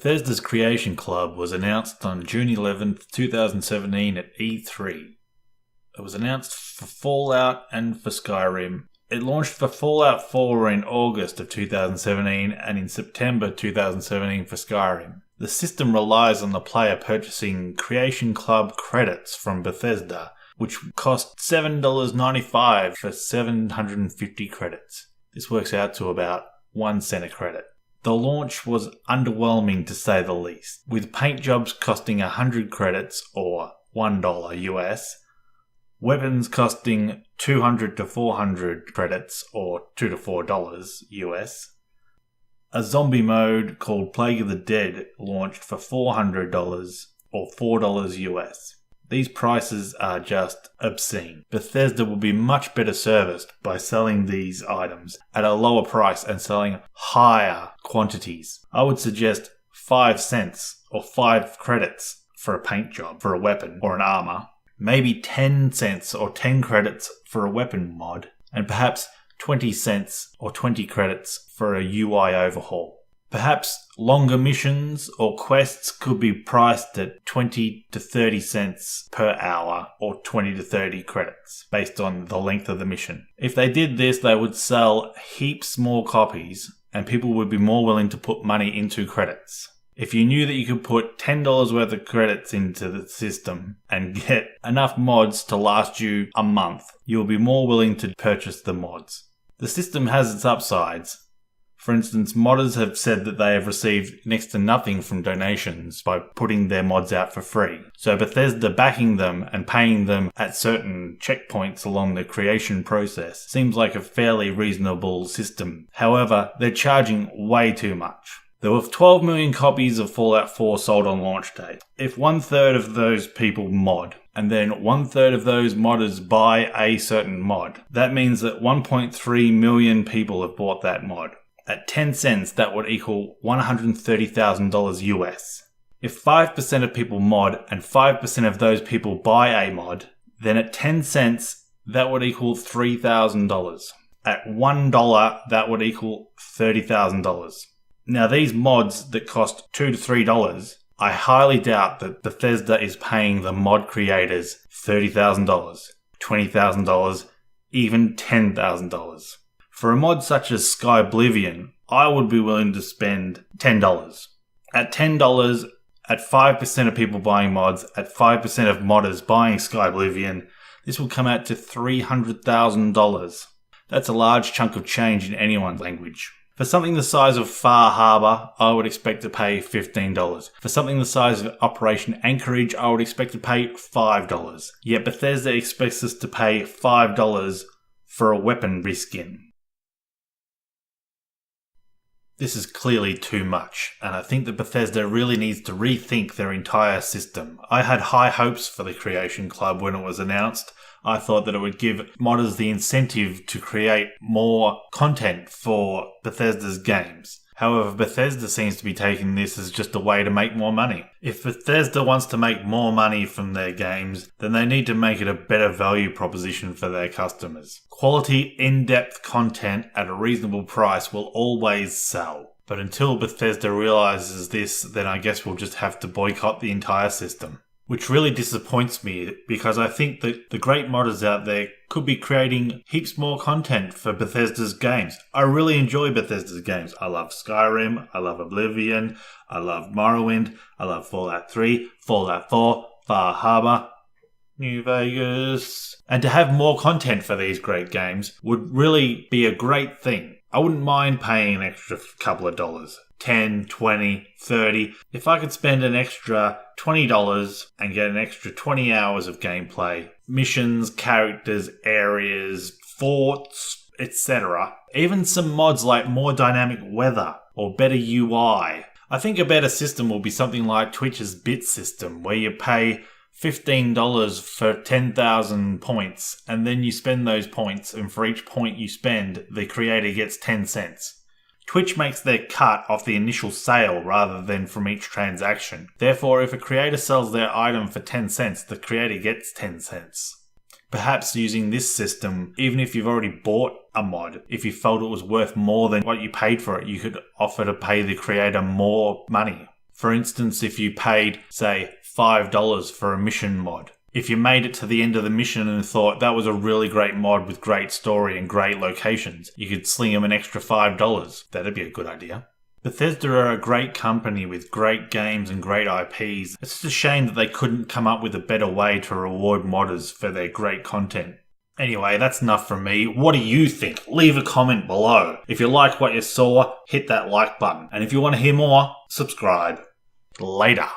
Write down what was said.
Bethesda's Creation Club was announced on June 11th, 2017 at E3. It was announced for Fallout and for Skyrim. It launched for Fallout 4 in August of 2017 and in September 2017 for Skyrim. The system relies on the player purchasing Creation Club credits from Bethesda, which cost $7.95 for 750 credits. This works out to about 1 cent a credit. The launch was underwhelming to say the least, with paint jobs costing 100 credits or $1 US, weapons costing 200 to 400 credits or $2 to $4 US. A zombie mode called Plague of the Dead launched for $400 or $4 US. These prices are just obscene. Bethesda will be much better serviced by selling these items at a lower price and selling higher quantities. I would suggest 5 cents or 5 credits for a paint job for a weapon or an armor. Maybe 10 cents or 10 credits for a weapon mod. And perhaps 20 cents or 20 credits for a UI overhaul. Perhaps longer missions or quests could be priced at 20 to 30 cents per hour or 20 to 30 credits based on the length of the mission. If they did this, they would sell heaps more copies and people would be more willing to put money into credits. If you knew that you could put $10 worth of credits into the system and get enough mods to last you a month, you'll be more willing to purchase the mods. The system has its upsides. For instance, modders have said that they have received next to nothing from donations by putting their mods out for free. So Bethesda backing them and paying them at certain checkpoints along the creation process seems like a fairly reasonable system. However, they're charging way too much. There were 12 million copies of Fallout 4 sold on launch day. If 1/3 of those people mod, and then 1/3 of those modders buy a certain mod, that means that 1.3 million people have bought that mod. At 10 cents, that would equal $130,000 US. If 5% of people mod and 5% of those people buy a mod, then at 10 cents, that would equal $3,000. At $1, that would equal $30,000. Now, these mods that cost $2 to $3, I highly doubt that Bethesda is paying the mod creators $30,000, $20,000, even $10,000. For a mod such as Skyblivion, I would be willing to spend $10. At $10, at 5% of people buying mods, at 5% of modders buying Skyblivion, this will come out to $300,000. That's a large chunk of change in anyone's language. For something the size of Far Harbor, I would expect to pay $15. For something the size of Operation Anchorage, I would expect to pay $5. Yet Bethesda expects us to pay $5 for a weapon reskin. This is clearly too much, and I think that Bethesda really needs to rethink their entire system. I had high hopes for the Creation Club when it was announced. I thought that it would give modders the incentive to create more content for Bethesda's games. However, Bethesda seems to be taking this as just a way to make more money. If Bethesda wants to make more money from their games, then they need to make it a better value proposition for their customers. Quality, in-depth content at a reasonable price will always sell. But until Bethesda realizes this, then I guess we'll just have to boycott the entire system. Which really disappoints me because I think that the great modders out there could be creating heaps more content for Bethesda's games. I really enjoy Bethesda's games. I love Skyrim, I love Oblivion, I love Morrowind, I love Fallout 3, Fallout 4, Far Harbor, New Vegas. And to have more content for these great games would really be a great thing. I wouldn't mind paying an extra couple of dollars. 10, 20, 30. If I could spend an extra $20 and get an extra 20 hours of gameplay, missions, characters, areas, forts, etc. Even some mods like more dynamic weather or better UI. I think a better system will be something like Twitch's bit system where you pay $15 for 10,000 points and then you spend those points, and for each point you spend, the creator gets 10 cents. Twitch makes their cut off the initial sale rather than from each transaction. Therefore, if a creator sells their item for 10 cents, the creator gets 10 cents. Perhaps using this system, even if you've already bought a mod, if you felt it was worth more than what you paid for it, you could offer to pay the creator more money. For instance, if you paid, say, $5 for a mission mod. If you made it to the end of the mission and thought that was a really great mod with great story and great locations, you could sling them an extra $5. That'd be a good idea. Bethesda are a great company with great games and great IPs. It's just a shame that they couldn't come up with a better way to reward modders for their great content. Anyway, that's enough from me. What do you think? Leave a comment below. If you liked what you saw, hit that like button. And if you want to hear more, subscribe. Later.